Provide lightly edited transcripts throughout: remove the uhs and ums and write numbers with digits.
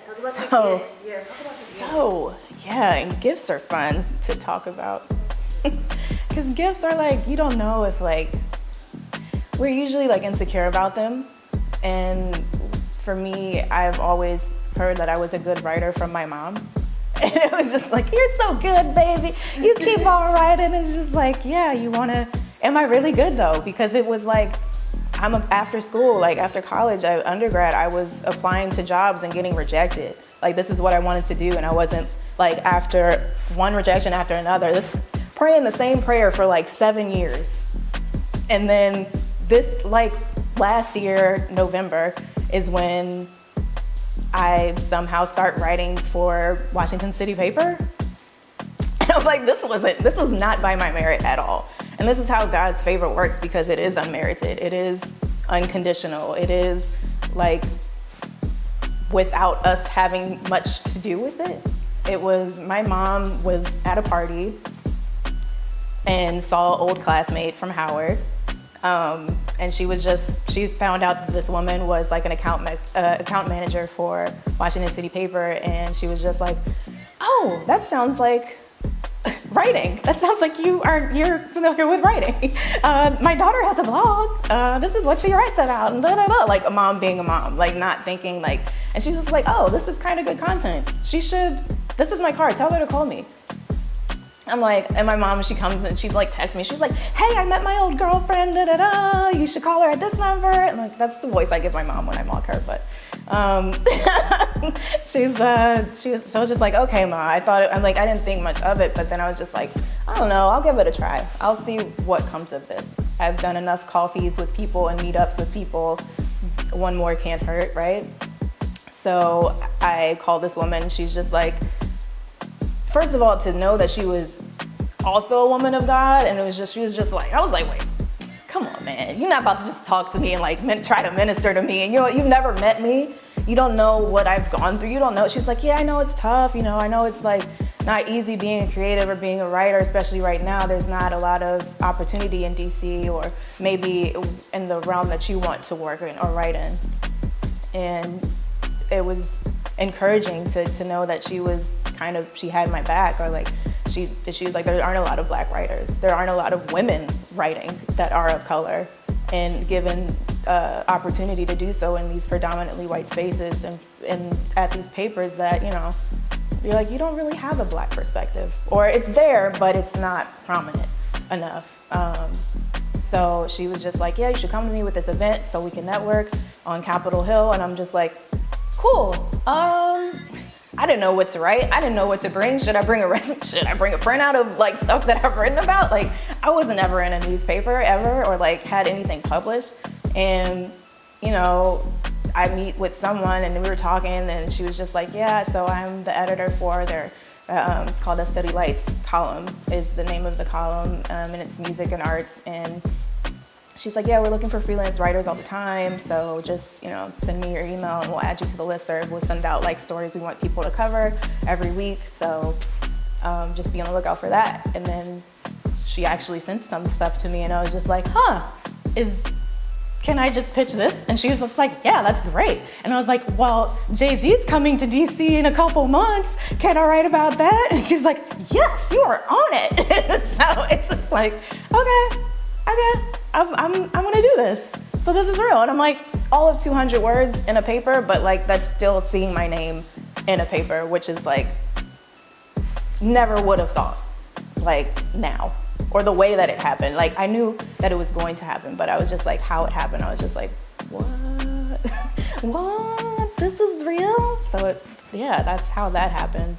talk about the gifts. Yeah, talk about the gifts. And gifts are fun to talk about. Because gifts are like, you don't know if like, we're usually like insecure about them. And for me, I've always heard that I was a good writer from my mom. And it was just like, you're so good, baby. You keep on writing. It's just like, yeah, you want to, am I really good though? Because it was like, after school, like after college, undergrad, I was applying to jobs and getting rejected. Like this is what I wanted to do. And I wasn't like after one rejection after another, praying the same prayer for like 7 years. And then this like last year, November, is when I somehow start writing for Washington City paper. And I'm like, this was not by my merit at all. And this is how God's favor works, because it is unmerited. It is unconditional. It is like without us having much to do with it. It was, my mom was at a party and saw an old classmate from Howard. And she found out that this woman was like an account manager for Washington City paper. And she was just like, oh, that sounds like writing. That sounds like you're familiar with writing. My daughter has a blog. This is what she writes about, and blah, blah, blah. Like a mom being a mom, like not thinking like, and she was just like, oh, this is kind of good content. This is my card. Tell her to call me. I'm like, and my mom, she comes and she like texts me. She's like, hey, I met my old girlfriend, da da da. You should call her at this number. And like, that's the voice I give my mom when I mock her. But she was just like, okay, Ma. I'm like, I didn't think much of it, but then I was just like, I don't know, I'll give it a try. I'll see what comes of this. I've done enough coffees with people and meetups with people. One more can't hurt, right? So I called this woman. She's just like, first of all, to know that she was also a woman of God, and she was just like, I was like, wait, come on, man. You're not about to just talk to me and like try to minister to me, and you've never met me. You don't know what I've gone through. You don't know. She's like, yeah, I know it's tough. I know it's like not easy being a creative or being a writer, especially right now. There's not a lot of opportunity in DC or maybe in the realm that you want to work in or write in. And it was encouraging to know that she had my back, or like she was like, there aren't a lot of Black writers. There aren't a lot of women writing that are of color, and given opportunity to do so in these predominantly white spaces and at these papers that, you're like, you don't really have a Black perspective, or it's there, but it's not prominent enough. So she was just like, yeah, you should come to me with this event so we can network on Capitol Hill. And I'm just like, cool. I didn't know what to write. I didn't know what to bring. Should I bring a resume? Should I bring a printout of like stuff that I've written about? Like, I wasn't ever in a newspaper ever, or like had anything published. And, I meet with someone and we were talking, and she was just like, yeah, so I'm the editor for their, it's called a Steady Lights column is the name of the column, and it's music and arts. And she's like, yeah, we're looking for freelance writers all the time, so just, send me your email and we'll add you to the listserv. We'll send out like stories we want people to cover every week, so just be on the lookout for that. And then she actually sent some stuff to me, and I was just like, can I just pitch this? And she was just like, yeah, that's great. And I was like, well, Jay-Z's coming to DC in a couple months. Can I write about that? And she's like, yes, you are on it. So it's just like, okay, I'm gonna do this. So this is real. And I'm like, all of 200 words in a paper, but like that's still seeing my name in a paper, which is like, never would have thought, like now, or the way that it happened. Like I knew that it was going to happen, but I was just like, how it happened, I was just like, what? What? This is real? So that's how that happened.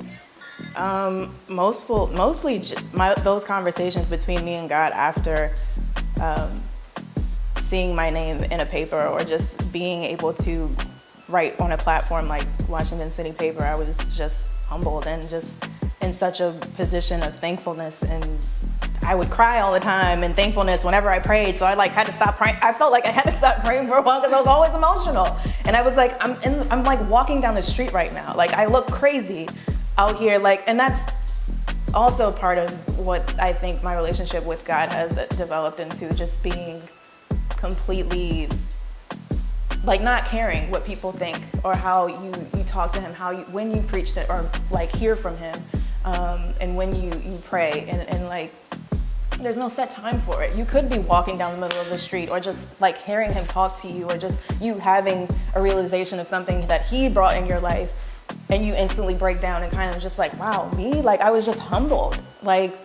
Mostly those conversations between me and God after seeing my name in a paper, or just being able to write on a platform like Washington City paper. I was just humbled and just in such a position of thankfulness, and I would cry all the time in thankfulness whenever I prayed. So I like had to stop praying. I felt like I had to stop praying for a while because I was always emotional. And I was like, I'm like walking down the street right now. Like I look crazy out here. Like, and that's also part of what I think my relationship with God has developed into, just being completely like not caring what people think or how you talk to him, when you preach to, or like hear from him, and when you pray, and like there's no set time for it. You could be walking down the middle of the street, or just like hearing him talk to you, or just you having a realization of something that he brought in your life, and you instantly break down and kind of just like, wow, me? Like I was just humbled. Like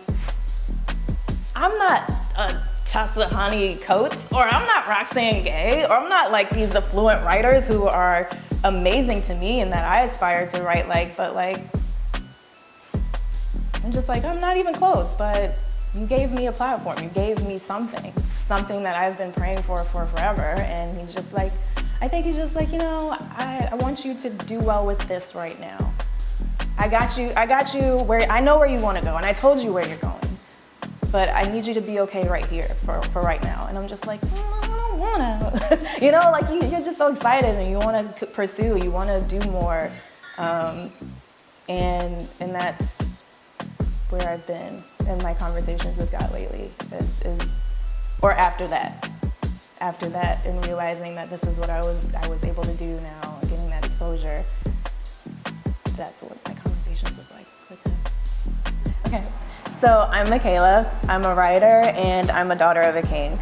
I'm not a Honey Coates, or I'm not Roxanne Gay, or I'm not like these affluent writers who are amazing to me and that I aspire to write like, but like, I'm just like, I'm not even close, but you gave me a platform, you gave me something that I've been praying for forever. And he's just like, I think he's just like, I want you to do well with this right now. I got you where, I know where you want to go, and I told you where you're going. But I need you to be okay right here for right now. And I'm just like, I don't wanna. Like you're just so excited and you wanna pursue, you wanna do more. And that's where I've been in my conversations with God lately, or after that, and realizing that this is what I was able to do now, getting that exposure. That's what my conversations look like with him. Okay. So I'm Mikala, I'm a writer, and I'm a daughter of a king.